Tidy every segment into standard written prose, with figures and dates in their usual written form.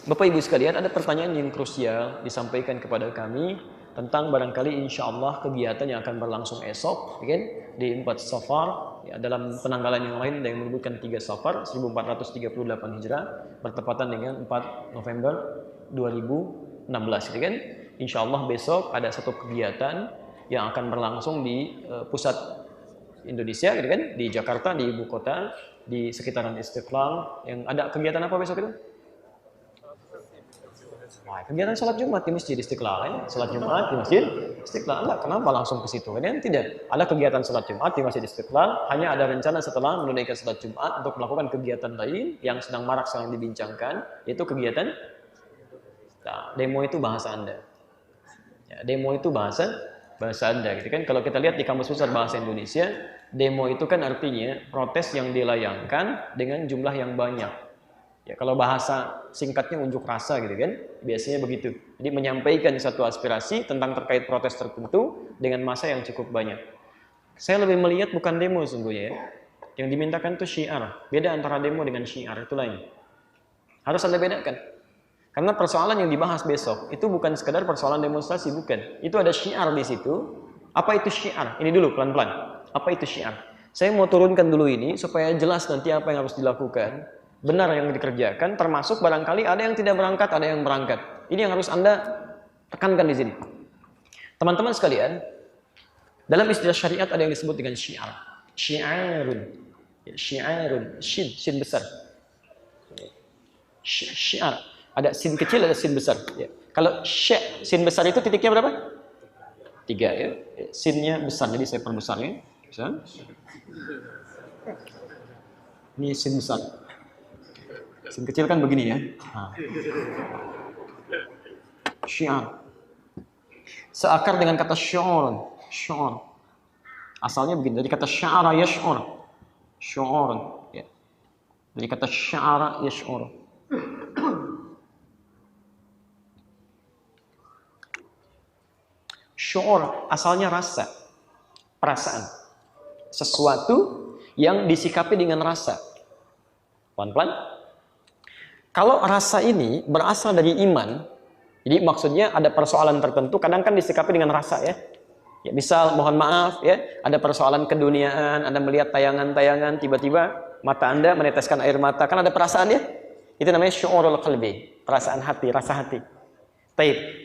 Bapak Ibu sekalian, ada pertanyaan yang krusial disampaikan kepada kami tentang barangkali insya Allah kegiatan yang akan berlangsung esok, ya kan? Di 4 Safar, ya, dalam penanggalan yang lain ada yang menyebutkan 3 Safar 1438 Hijrah bertepatan dengan 4 November 2016, ya kan? Insya Allah besok ada satu kegiatan yang akan berlangsung di pusat Indonesia, gitu kan? Di Jakarta, di ibu kota, di sekitaran Istiqlal. Yang ada kegiatan apa besok itu? Wah, kegiatan sholat Jumat di Masjid Istiqlal, ya? Sholat Jumat di Masjid Istiqlal. Enggak, kenapa langsung ke situ? Kan tidak. Ada kegiatan sholat Jumat di Masjid Istiqlal, hanya ada rencana setelah menunaikan sholat Jumat untuk melakukan kegiatan lain yang sedang marak sedang dibincangkan, yaitu kegiatan demo. Itu bahasa Anda. Ya, demo itu bahasa Anda, gitu kan? Kalau kita lihat di Kamus Besar Bahasa Indonesia, demo itu kan artinya protes yang dilayangkan dengan jumlah yang banyak. Ya, kalau bahasa singkatnya unjuk rasa, gitu kan? Biasanya begitu. Jadi menyampaikan satu aspirasi tentang terkait protes tertentu dengan massa yang cukup banyak. Saya lebih melihat bukan demo sungguhnya, ya. Yang dimintakan itu syiar. Beda antara demo dengan syiar, itu lain. Harus Anda bedakan. Karena persoalan yang dibahas besok itu bukan sekedar persoalan demonstrasi, bukan. Itu ada syiar di situ. Apa itu syiar? Ini dulu pelan-pelan. Apa itu syiar? Saya mau turunkan dulu ini supaya jelas nanti apa yang harus dilakukan, benar yang dikerjakan, termasuk barangkali ada yang tidak berangkat, ada yang berangkat. Ini yang harus Anda tekankan di sini. Teman-teman sekalian, dalam istilah syariat ada yang disebut dengan syiar. Syiarun. Ya, syiarun. Shin besar. Syiar. Ada sin kecil, ada sin besar. Ya. Kalau sin besar itu titiknya berapa? 3, ya. Sinnya besar, jadi saya perbesar, ya. Bisa. Ini sin besar. Sin kecil kan begini, ya. Nah. Syiar. Seakar dengan kata syu'ur. Syu'ur. Asalnya begini, dari kata sya'ara yash'ur. Syu'ur. Ya. Dari kata sya'ara yash'ur. Syu'ur asalnya rasa, perasaan, sesuatu yang disikapi dengan rasa. Pelan-pelan. Kalau rasa ini berasal dari iman, jadi maksudnya ada persoalan tertentu, kadang kan disikapi dengan rasa, ya. Ya, misal mohon maaf, ya, ada persoalan keduniaan, Anda melihat tayangan-tayangan, tiba-tiba mata Anda meneteskan air mata, kan ada perasaan, ya. Itu namanya syu'urul qalbi, perasaan hati, rasa hati.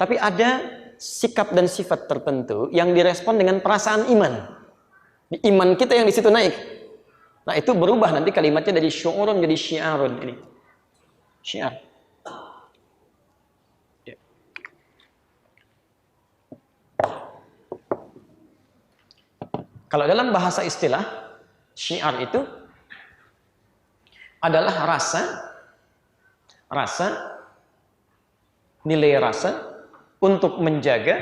Tapi ada sikap dan sifat tertentu yang direspon dengan perasaan iman. Iman kita yang di situ naik. Nah, itu berubah nanti kalimatnya dari syu'urun jadi syiarun ini. Syiar. Ya. Kalau dalam bahasa istilah, syiar itu adalah nilai rasa untuk menjaga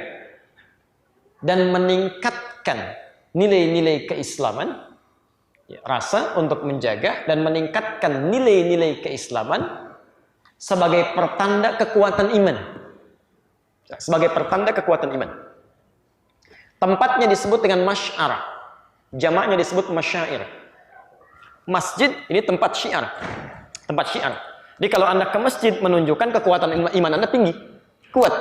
dan meningkatkan nilai-nilai keislaman, ya, rasa untuk menjaga dan meningkatkan nilai-nilai keislaman sebagai pertanda kekuatan iman. Sebagai pertanda kekuatan iman. Tempatnya disebut dengan masy'ar, jamaknya disebut masyair. Masjid ini tempat syiar, tempat syiar. Jadi kalau Anda ke masjid menunjukkan kekuatan iman Anda tinggi, kuat.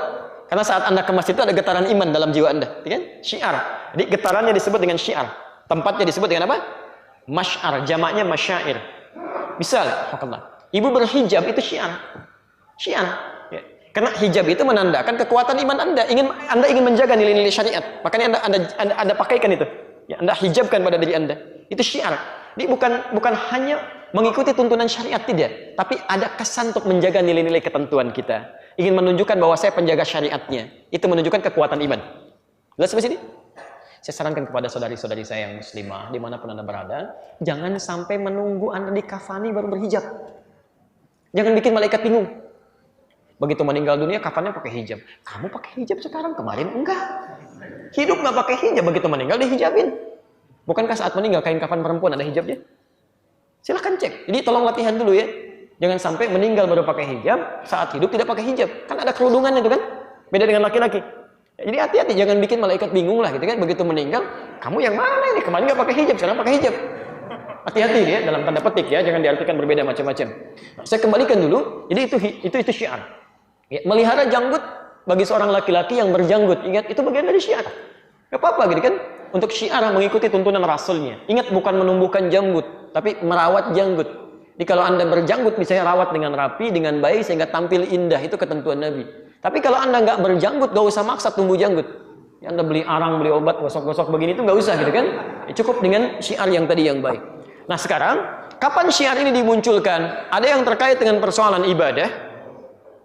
Karena saat Anda ke masjid itu ada getaran iman dalam jiwa Anda, kan? Syiar. Jadi getarannya disebut dengan syiar. Tempatnya disebut dengan apa? Masy'ar, jamaknya masyair. Misal, ibu berhijab itu syiar. Syiar. Ya. Karena hijab itu menandakan kekuatan iman Anda. Anda ingin menjaga nilai-nilai syariat. Makanya Anda pakaikan itu. Ya, Anda hijabkan pada diri Anda. Itu syiar. Jadi bukan hanya mengikuti tuntunan syariat, tidak, tapi ada kesan untuk menjaga nilai-nilai ketentuan kita. Ingin menunjukkan bahwa saya penjaga syariatnya. Itu menunjukkan kekuatan iman. Jelas sampai sini? Saya sarankan kepada saudari-saudari saya yang muslimah, dimanapun Anda berada, jangan sampai menunggu Anda dikafani baru berhijab. Jangan bikin malaikat bingung. Begitu meninggal dunia, kafannya pakai hijab. Kamu pakai hijab sekarang, kemarin enggak. Hidup nggak pakai hijab, begitu meninggal dihijabin. Bukankah saat meninggal kain kafan perempuan ada hijabnya? Silahkan cek. Jadi tolong latihan dulu, ya. Jangan sampai meninggal baru pakai hijab, saat hidup tidak pakai hijab. Kan ada kerudungannya itu kan? Beda dengan laki-laki. Jadi hati-hati, jangan bikin malaikat bingung lah gitu kan. Begitu meninggal, kamu yang mana ini? Kemarin nggak pakai hijab, sekarang pakai hijab. Hati-hati ya dalam tanda petik ya, jangan diartikan berbeda macam-macam. Nah, saya kembalikan dulu. Jadi itu syiar. Ya, melihara janggut bagi seorang laki-laki yang berjanggut, ingat itu bagian dari syiar. Gak apa-apa gitu kan? Untuk syiar mengikuti tuntunan Rasulnya. Ingat bukan menumbuhkan janggut, tapi merawat janggut. Jadi kalau Anda berjanggut bisa rawat dengan rapi, dengan baik sehingga tampil indah, itu ketentuan Nabi. Tapi kalau Anda nggak berjanggut, gak usah maksa tumbuh janggut. Ya, Anda beli arang, beli obat, gosok-gosok begini itu nggak usah gitu kan? Ya, cukup dengan syiar yang tadi yang baik. Nah sekarang, kapan syiar ini dimunculkan? Ada yang terkait dengan persoalan ibadah.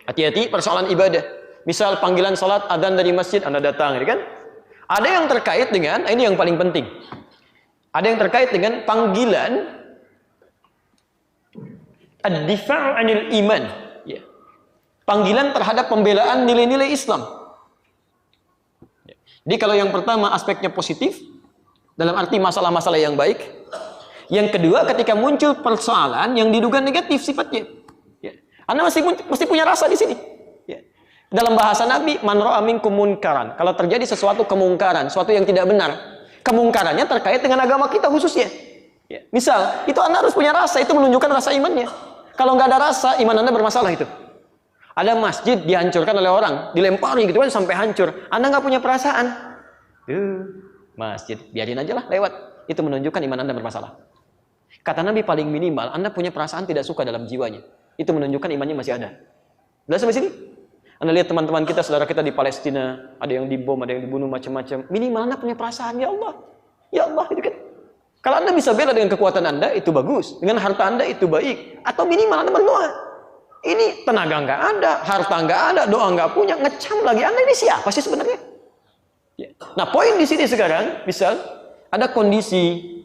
Hati-hati persoalan ibadah. Misal panggilan salat, adzan dari masjid, Anda datang, gitu kan? Ada yang terkait dengan, ini yang paling penting. Ada yang terkait dengan panggilan ad-difa'u 'anil iman. Ya. Panggilan terhadap pembelaan nilai-nilai Islam. Ya. Jadi kalau yang pertama aspeknya positif, dalam arti masalah-masalah yang baik. Yang kedua, ketika muncul persoalan yang diduga negatif sifatnya, ya. Anda mesti punya rasa di sini. Ya. Dalam bahasa Nabi, man ra'a minkum munkaran. Kalau terjadi sesuatu kemungkaran, sesuatu yang tidak benar, kemungkarannya terkait dengan agama kita khususnya. Ya. Misal, itu Anda harus punya rasa, itu menunjukkan rasa imannya. Kalau nggak ada rasa, iman Anda bermasalah itu. Ada masjid dihancurkan oleh orang, dilempari gitu kan sampai hancur. Anda nggak punya perasaan. Masjid, biarin aja lah lewat. Itu menunjukkan iman Anda bermasalah. Kata Nabi paling minimal, Anda punya perasaan tidak suka dalam jiwanya. Itu menunjukkan imannya masih ada. Udah sampai sini? Anda lihat teman-teman kita, saudara kita di Palestina, ada yang dibom, ada yang dibunuh macam-macam. Minimal Anda punya perasaan, ya Allah. Ya Allah, gitu kan. Kalau Anda bisa bela dengan kekuatan Anda, itu bagus. Dengan harta Anda, itu baik. Atau minimal Anda berdoa. Ini tenaga nggak ada, harta nggak ada, doa nggak punya, ngecam lagi. Anda ini siapa sih sebenarnya? Ya. Nah, poin di sini sekarang, misal ada kondisi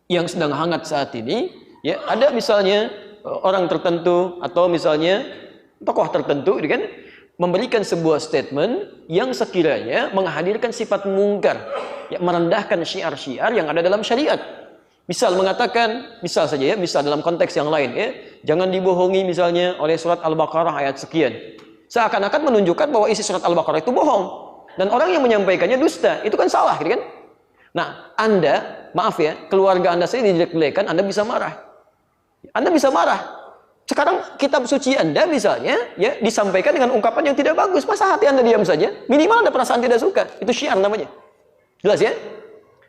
yang sedang hangat saat ini, ya, ada misalnya orang tertentu atau misalnya tokoh tertentu, kan, memberikan sebuah statement yang sekiranya menghadirkan sifat mungkar, ya, merendahkan syiar-syiar yang ada dalam syariat. Misal mengatakan, misal saja ya, misal dalam konteks yang lain, ya, jangan dibohongi misalnya oleh surat Al-Baqarah ayat sekian. Seakan-akan menunjukkan bahwa isi surat Al-Baqarah itu bohong dan orang yang menyampaikannya dusta, itu kan salah, gitu kan? Nah, Anda, maaf ya, keluarga Anda saya dijelek-jelekan, Anda bisa marah. Anda bisa marah. Sekarang kitab suci Anda misalnya, ya, disampaikan dengan ungkapan yang tidak bagus. Masa hati Anda diam saja? Minimal Anda perasaan tidak suka. Itu syiar namanya. Jelas ya?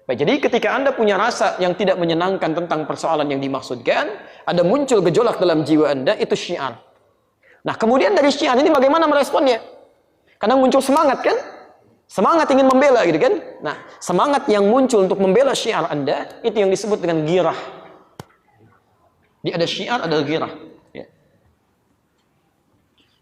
Baik, jadi ketika Anda punya rasa yang tidak menyenangkan tentang persoalan yang dimaksudkan, ada muncul gejolak dalam jiwa Anda, itu syiar. Nah, kemudian dari syiar ini bagaimana meresponnya? Karena muncul semangat kan? Semangat ingin membela gitu kan? Nah, semangat yang muncul untuk membela syiar Anda, itu yang disebut dengan ghirah. Jadi ada syiar, ada ghirah. Ya.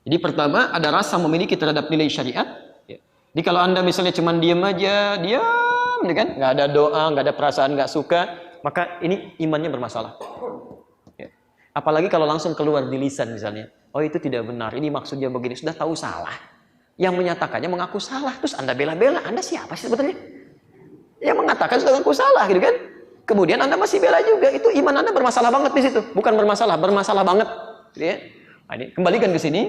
Jadi pertama, ada rasa memiliki terhadap nilai syariat. Ya. Jadi kalau Anda misalnya cuma diam aja, diam, gitu kan? Nggak ada doa, nggak ada perasaan, nggak suka, maka ini imannya bermasalah. Ya. Apalagi kalau langsung keluar di lisan misalnya, oh itu tidak benar, ini maksudnya begini, sudah tahu salah. Yang menyatakannya mengaku salah, terus Anda bela-bela, Anda siapa sih sebetulnya? Yang mengatakan sudah mengaku salah, gitu kan? Kemudian Anda masih bela juga, itu iman Anda bermasalah banget di situ. Bukan bermasalah banget. Gitu ya? Nah, ini kembalikan ke sini.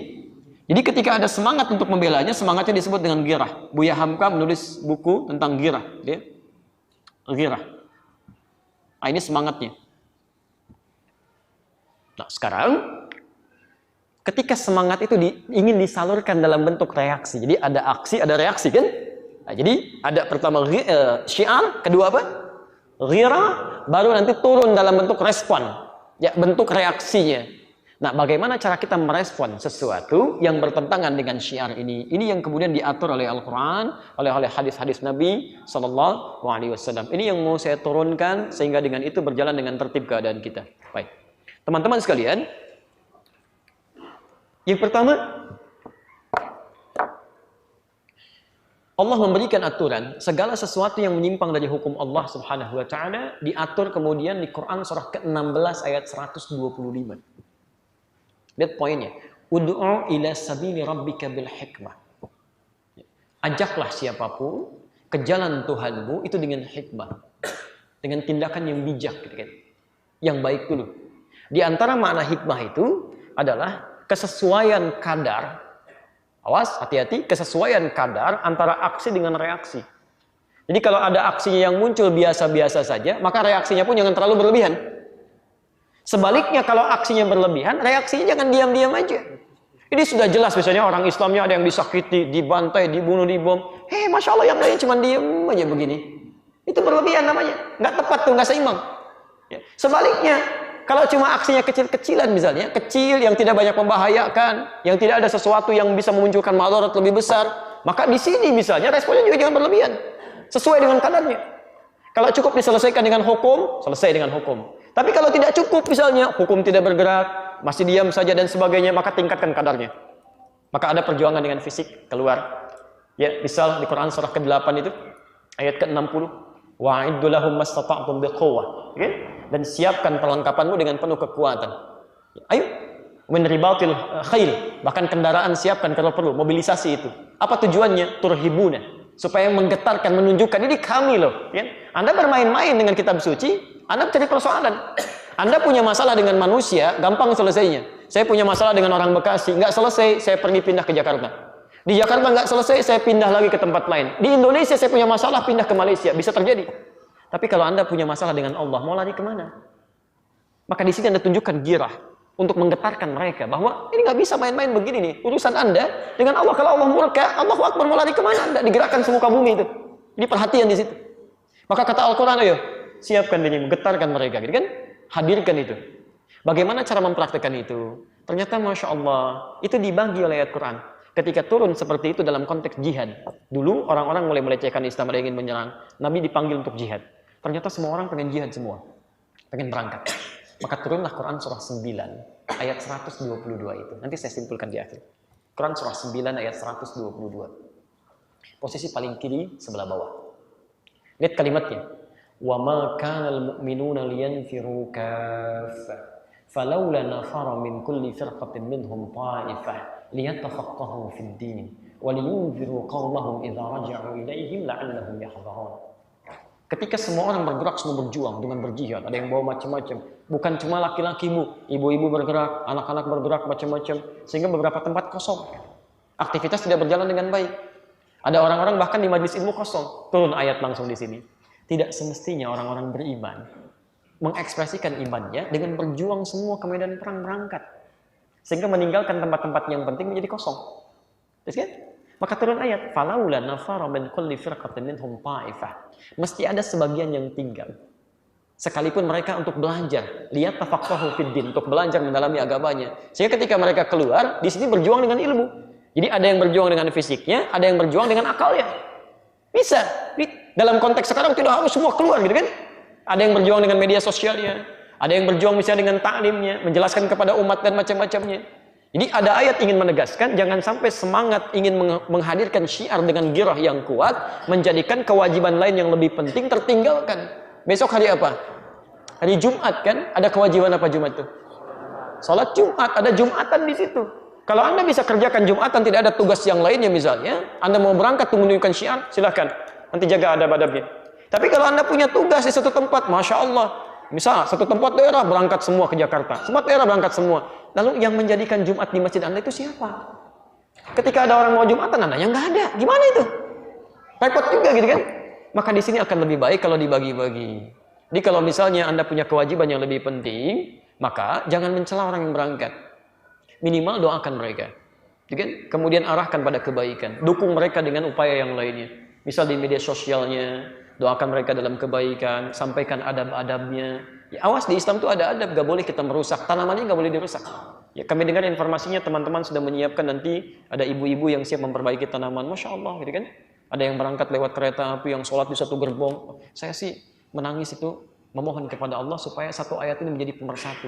Jadi ketika ada semangat untuk membelanya, semangatnya disebut dengan ghirah. Buya Hamka menulis buku tentang ghirah. Gitu ya? Ghirah. Nah, ini semangatnya. Nah, sekarang ketika semangat itu ingin disalurkan dalam bentuk reaksi. Jadi ada aksi, ada reaksi kan? Nah, jadi ada pertama syiar, kedua apa? Ghirah, baru nanti turun dalam bentuk respon. Ya, bentuk reaksinya. Nah, bagaimana cara kita merespon sesuatu yang bertentangan dengan syiar ini? Ini yang kemudian diatur oleh Al-Quran, oleh hadis-hadis Nabi Sallallahu Alaihi Wasallam. Ini yang mau saya turunkan sehingga dengan itu berjalan dengan tertib keadaan kita. Baik, teman-teman sekalian. Yang pertama, Allah memberikan aturan segala sesuatu yang menyimpang dari hukum Allah Subhanahu wa taala diatur kemudian di Quran surah ke-16 ayat 125. Lihat poinnya. Ud'u ila sabili rabbika bil hikmah. Ajaklah siapapun ke jalan Tuhanmu itu dengan hikmah. Dengan tindakan yang bijak gitu kan. Yang baik dulu. Di antara makna hikmah itu adalah kesesuaian kadar, awas, hati-hati, kesesuaian kadar antara aksi dengan reaksi. Jadi kalau ada aksinya yang muncul biasa-biasa saja, maka reaksinya pun jangan terlalu berlebihan. Sebaliknya kalau aksinya berlebihan, reaksinya jangan diam-diam aja. Ini sudah jelas misalnya orang Islamnya ada yang disakiti, dibantai, dibunuh, dibom. Masya Allah yang lain cuma diem aja begini. Itu berlebihan namanya. Nggak tepat tuh, nggak seimbang. Ya. Sebaliknya, kalau cuma aksinya kecil-kecilan misalnya, kecil yang tidak banyak membahayakan, yang tidak ada sesuatu yang bisa memunculkan madarat lebih besar, maka di sini misalnya responnya juga jangan berlebihan. Sesuai dengan kadarnya. Kalau cukup diselesaikan dengan hukum, selesai dengan hukum. Tapi kalau tidak cukup misalnya, hukum tidak bergerak, masih diam saja dan sebagainya, maka tingkatkan kadarnya. Maka ada perjuangan dengan fisik keluar. Ya, misal di Quran surah ke-8 itu ayat ke-60, wa'iddu lahum mastata'tum biquwwah. Oke? Dan siapkan perlengkapanmu dengan penuh kekuatan. Ayo, min ribatil khail, bahkan kendaraan siapkan kalau perlu, mobilisasi itu. Apa tujuannya? Turhibuna, supaya menggetarkan, menunjukkan ini kami loh, ya. Anda bermain-main dengan kitab suci, Anda cari persoalan. Anda punya masalah dengan manusia, gampang selesainya. Saya punya masalah dengan orang Bekasi, nggak selesai, saya pergi pindah ke Jakarta. Di Jakarta nggak selesai, saya pindah lagi ke tempat lain. Di Indonesia saya punya masalah, pindah ke Malaysia, bisa terjadi. Tapi kalau Anda punya masalah dengan Allah, mau lari kemana? Maka di sini Anda tunjukkan girah untuk menggetarkan mereka bahwa ini nggak bisa main-main begini nih. Urusan Anda dengan Allah, kalau Allah murka, Allahu Akbar, mau lari kemana Anda? Digerakkan semuka bumi itu. Ini perhatian di situ. Maka kata Al-Quran, ayo siapkan dirimu, getarkan mereka, gitu kan? Hadirkan itu. Bagaimana cara mempraktikkan itu? Ternyata Masya Allah, itu dibagi oleh ayat Quran. Ketika turun seperti itu dalam konteks jihad. Dulu orang-orang mulai melecehkan Islam, ada yang ingin menyerang. Nabi dipanggil untuk jihad. Ternyata semua orang pengen jihad semua. Pengen berangkat. Maka turunlah Quran surah 9 ayat 122 itu. Nanti saya simpulkan di akhir. Quran surah 9 ayat 122. Posisi paling kiri sebelah bawah. Lihat kalimatnya. وَمَا كَانَ الْمُؤْمِنُونَ لِيَنْفِرُوا كَافَّةً فَلَوْلَا نَفَرَ مِنْ كُلِّ فِرْقَةٍ مِنْهُمْ طَائِفَةٌ لِيَتَفَقَّهُوا فِي الدِّينِ وَلِيُنْذِرُوا قَوْمَهُمْ إِذَا رَجَعُوا إِلَيْهِمْ لَعَلَّهُمْ يَحْذَرُونَ. Ketika semua orang bergerak, semua berjuang dengan berjihad, ada yang bawa macam-macam. Bukan cuma laki-lakimu, ibu-ibu bergerak, anak-anak bergerak macam-macam, sehingga beberapa tempat kosong. Aktivitas tidak berjalan dengan baik. Ada orang-orang bahkan di majelis ilmu kosong. Turun ayat langsung di sini. Tidak semestinya orang-orang beriman mengekspresikan imannya dengan berjuang semua ke medan perang berangkat. Sehingga meninggalkan tempat-tempat yang penting menjadi kosong. Terus kan? Maka turun ayat, falaula nafara min kulli firqatin minhum ta'ifah. Mesti ada sebagian yang tinggal. Sekalipun mereka untuk belajar, lihat tafaqahu fid din, untuk belajar mendalami agamanya. Sehingga ketika mereka keluar, di sini berjuang dengan ilmu. Jadi ada yang berjuang dengan fisiknya, ada yang berjuang dengan akalnya. Bisa. Dalam konteks sekarang tidak harus semua keluar gitu kan. Ada yang berjuang dengan media sosialnya, ada yang berjuang misalnya dengan taklimnya, menjelaskan kepada umat dan macam-macamnya. Jadi ada ayat ingin menegaskan, jangan sampai semangat ingin menghadirkan syiar dengan girah yang kuat, menjadikan kewajiban lain yang lebih penting tertinggalkan. Besok hari apa? Hari Jumat kan? Ada kewajiban apa Jumat itu? Salat Jumat, ada Jumatan di situ. Kalau Anda bisa kerjakan Jumatan, tidak ada tugas yang lainnya misalnya, Anda mau berangkat menunjukkan syiar, silahkan. Nanti jaga adab-adabnya. Tapi kalau Anda punya tugas di satu tempat, Masya Allah. Misal, satu tempat daerah berangkat semua ke Jakarta. Semua daerah berangkat semua. Lalu yang menjadikan Jumat di masjid Anda itu siapa? Ketika ada orang mau Jumatan, Anda yang nggak ada. Gimana itu? Repot juga gitu kan? Maka di sini akan lebih baik kalau dibagi-bagi. Jadi kalau misalnya Anda punya kewajiban yang lebih penting, maka jangan mencela orang yang berangkat. Minimal doakan mereka. Kemudian arahkan pada kebaikan. Dukung mereka dengan upaya yang lainnya. Misal di media sosialnya, doakan mereka dalam kebaikan, sampaikan adab-adabnya. Ya, awas di Islam itu ada adab, gak boleh kita merusak. Tanamannya gak boleh dirusak. Ya, kami dengar informasinya teman-teman sudah menyiapkan nanti ada ibu-ibu yang siap memperbaiki tanaman. Masya Allah, gitu kan? Ada yang berangkat lewat kereta api, yang sholat di satu gerbong. Saya sih menangis itu, memohon kepada Allah supaya satu ayat ini menjadi pemersatu.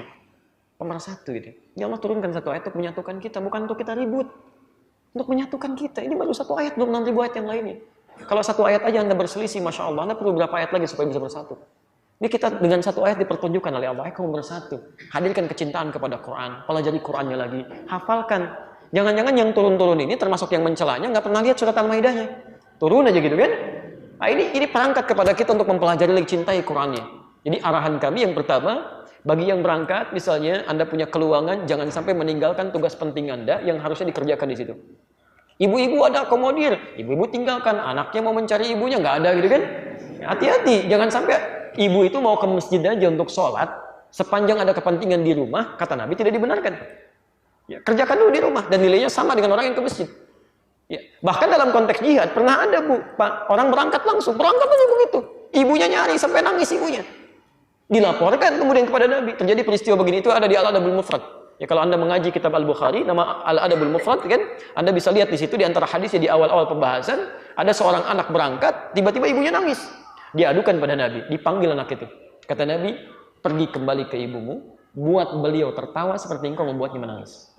Pemersatu gitu. Ya Allah turunkan satu ayat untuk menyatukan kita, bukan untuk kita ribut. Untuk menyatukan kita. Ini baru satu ayat, belum 6.000 ayat yang lainnya. Kalau satu ayat aja Anda berselisih, Masya Allah, Anda perlu berapa ayat lagi supaya bisa bersatu? Ini kita dengan satu ayat dipertunjukkan oleh Allah, kamu bersatu. Hadirkan kecintaan kepada Quran, pelajari Qurannya lagi, hafalkan. Jangan-jangan yang turun-turun ini termasuk yang mencelanya nggak pernah lihat surat Al-Maidah-nya. Turun aja gitu kan? Nah, ini perangkat kepada kita untuk mempelajari lagi, cintai Qurannya. Jadi arahan kami yang pertama, bagi yang berangkat, misalnya Anda punya keluangan, jangan sampai meninggalkan tugas penting Anda yang harusnya dikerjakan di situ. Ibu-ibu ada akomodir, ibu-ibu tinggalkan, anaknya mau mencari ibunya nggak ada gitu kan? Hati-hati, jangan sampai ibu itu mau ke masjid aja untuk sholat, Sepanjang ada kepentingan di rumah, kata Nabi tidak dibenarkan. Ya, kerjakan dulu di rumah dan nilainya sama dengan orang yang ke masjid. Ya, bahkan dalam konteks jihad pernah ada Bu, Pak, orang berangkat langsung, berangkat aja begitu. Ibunya nyari sampai nangis ibunya. Dilaporkan kemudian kepada Nabi. Terjadi peristiwa begini itu ada di Al-Adabul Mufrad. Ya, kalau Anda mengaji kitab Al-Bukhari, nama Al-Adabul Mufrad kan, Anda bisa lihat di situ di antara hadisnya di awal-awal pembahasan, ada seorang anak berangkat, tiba-tiba ibunya nangis. Diadukan pada Nabi, dipanggil anak itu. Kata Nabi, pergi kembali ke ibumu, buat beliau tertawa seperti engkau membuatnya menangis.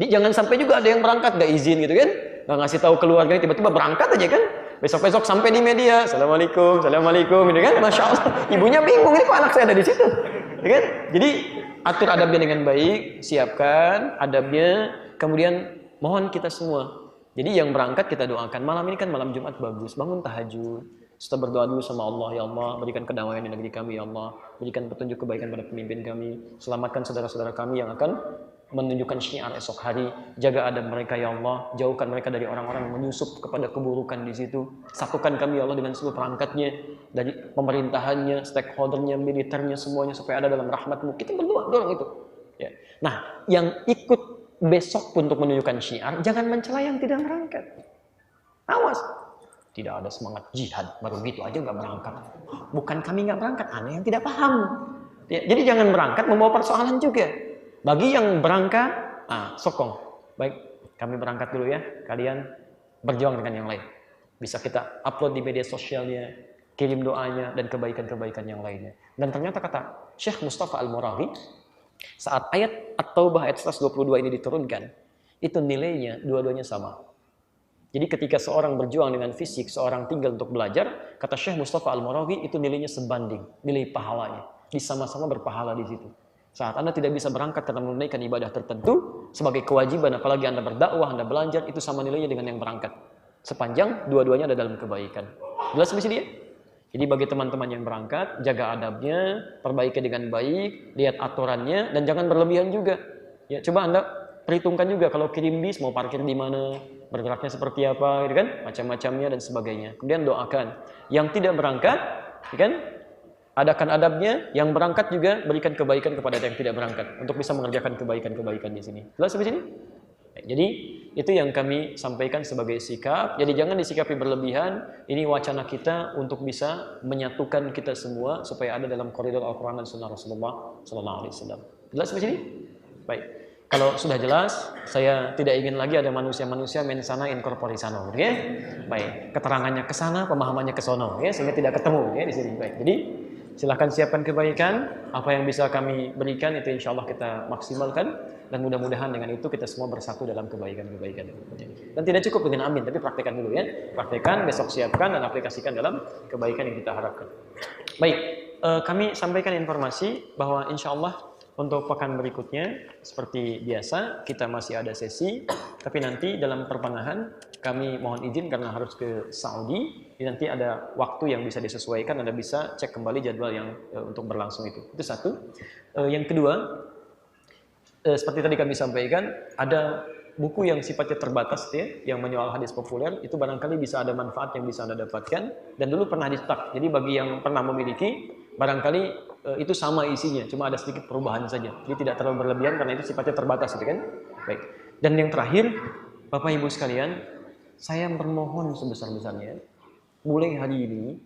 Jadi jangan sampai juga ada yang berangkat gak izin gitu kan, gak ngasih tahu keluarga, tiba-tiba berangkat aja kan, besok-besok sampai di media, assalamualaikum, assalamualaikum, gitu kan, masya Allah, ibunya bingung, ini kok anak saya ada di situ, gitu kan? Jadi atur adabnya dengan baik, siapkan adabnya, kemudian mohon kita semua. Jadi yang berangkat kita doakan, malam ini kan malam Jumat bagus, bangun tahajud, setelah berdoa dulu sama Allah, ya Allah, berikan kedamaian di negeri kami, ya Allah, berikan petunjuk kebaikan pada pemimpin kami, selamatkan saudara-saudara kami yang akan menunjukkan syiar esok hari, jaga adab mereka ya Allah, jauhkan mereka dari orang-orang yang menyusup kepada keburukan di situ, satukan kami ya Allah dengan seluruh perangkatnya, dari pemerintahannya, stakeholdernya, militernya, semuanya supaya ada dalam rahmat-Mu. Kita berdoa dorong itu. Ya. Nah, yang ikut besok pun untuk menunjukkan syiar, jangan mencela yang tidak berangkat. Awas, tidak ada semangat jihad, baru gitu aja nggak berangkat. Bukan kami nggak berangkat, Anda yang tidak paham. Ya, jadi jangan berangkat membawa persoalan juga. Bagi yang berangkat, sokong. Baik, kami berangkat dulu ya. Kalian berjuang dengan yang lain. Bisa kita upload di media sosialnya, kirim doanya, dan kebaikan-kebaikan yang lainnya. Dan ternyata kata Syekh Mustafa Al-Muraghi, saat ayat At-Taubah ayat 122 ini diturunkan, itu nilainya dua-duanya sama. Jadi ketika seorang berjuang dengan fisik, seorang tinggal untuk belajar, kata Syekh Mustafa Al-Muraghi, itu nilainya sebanding, nilai pahalanya. Sama-sama berpahala di situ. Saat Anda tidak bisa berangkat karena menunaikan ibadah tertentu sebagai kewajiban, apalagi Anda berdakwah, Anda belajar, itu sama nilainya dengan yang berangkat. Sepanjang dua-duanya ada dalam kebaikan. Jelas di sini ya? Jadi bagi teman-teman yang berangkat, jaga adabnya, perbaiki dengan baik, lihat aturannya, dan jangan berlebihan juga. Ya, coba Anda perhitungkan juga kalau kirim bis mau parkir di mana, bergeraknya seperti apa, gitu kan? Macam-macamnya dan sebagainya. Kemudian doakan. Yang tidak berangkat, gitu kan? Adakan adabnya, yang berangkat juga berikan kebaikan kepada yang tidak berangkat untuk bisa mengerjakan kebaikan-kebaikan di sini. Jelas di sini? Jadi itu yang kami sampaikan sebagai sikap. Jadi jangan disikapi berlebihan. Ini wacana kita untuk bisa menyatukan kita semua supaya ada dalam koridor Al-Quran dan Sunnah Rasulullah Sallallahu Alaihi Wasallam. Jelas di sini? Baik. Kalau sudah jelas, saya tidak ingin lagi ada manusia-manusia men sana in corpore sano, ya. Baik. Keterangannya ke sana, pemahamannya ke sono, ya, sehingga tidak ketemu, ya, di sini. Baik. Jadi silahkan siapkan kebaikan, apa yang bisa kami berikan itu insya Allah kita maksimalkan, dan mudah-mudahan dengan itu kita semua bersatu dalam kebaikan-kebaikan. Dan tidak cukup dengan amin, tapi praktekkan dulu ya, praktekkan, besok siapkan dan aplikasikan dalam kebaikan yang kita harapkan. Baik, kami sampaikan informasi bahwa insya Allah untuk pekan berikutnya seperti biasa kita masih ada sesi, tapi nanti dalam pertengahan kami mohon izin karena harus ke Saudi. Nanti ada waktu yang bisa disesuaikan, Anda bisa cek kembali jadwal yang untuk berlangsung itu. Itu satu. Yang kedua, seperti tadi kami sampaikan, ada buku yang sifatnya terbatas ya, yang menyoal hadis populer, itu barangkali bisa ada manfaat yang bisa Anda dapatkan, dan dulu pernah di-stuck. Jadi bagi yang pernah memiliki, barangkali itu sama isinya, cuma ada sedikit perubahan saja. Jadi tidak terlalu berlebihan karena itu sifatnya terbatas gitu kan. Baik. Dan yang terakhir, Bapak Ibu sekalian, saya bermohon sebesar-besarnya, mulai hari ini,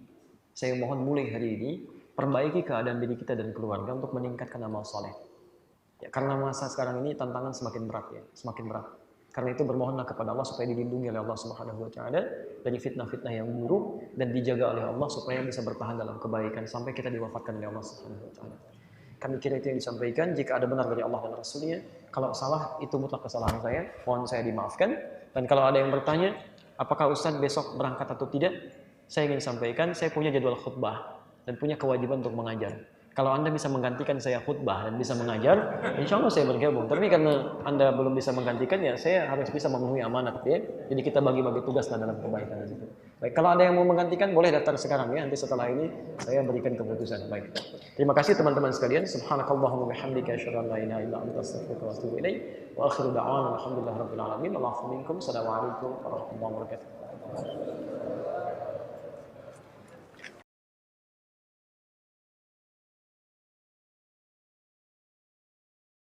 saya mohon mulai hari ini, perbaiki keadaan diri kita dan keluarga untuk meningkatkan amal soleh. Ya, karena masa sekarang ini tantangan semakin berat ya, semakin berat. Karena itu bermohonlah kepada Allah supaya dilindungi oleh Allah Subhanahu wa taala dari fitnah-fitnah yang buruk dan dijaga oleh Allah supaya bisa bertahan dalam kebaikan sampai kita diwafatkan oleh Allah Subhanahu wa taala. Kami kira itu yang disampaikan. Jika ada benar dari Allah dan Rasulnya, kalau salah itu mutlak kesalahan saya, mohon saya dimaafkan. Dan kalau ada yang bertanya, apakah Ustaz besok berangkat atau tidak? Saya ingin sampaikan, saya punya jadwal khutbah dan punya kewajiban untuk mengajar. Kalau Anda bisa menggantikan saya khutbah dan bisa mengajar, insya Allah saya bergabung. Tapi karena Anda belum bisa menggantikan, ya saya harus bisa memenuhi amanat. Ya. Jadi kita bagi-bagi tugas dalam kebaikan itu. Baik, kalau ada yang mau menggantikan, boleh daftar sekarang ya. Nanti setelah ini saya berikan keputusan. Baik. Terima kasih teman-teman sekalian. Subhanakallahumma bihamdika asyhadu an la ilaha illa anta astaghfiruka wa atubu ilaik. Wa akhiru da'wana alhamdulillahirabbil alamin. Assalamualaikum warahmatullahi wabarakatuh.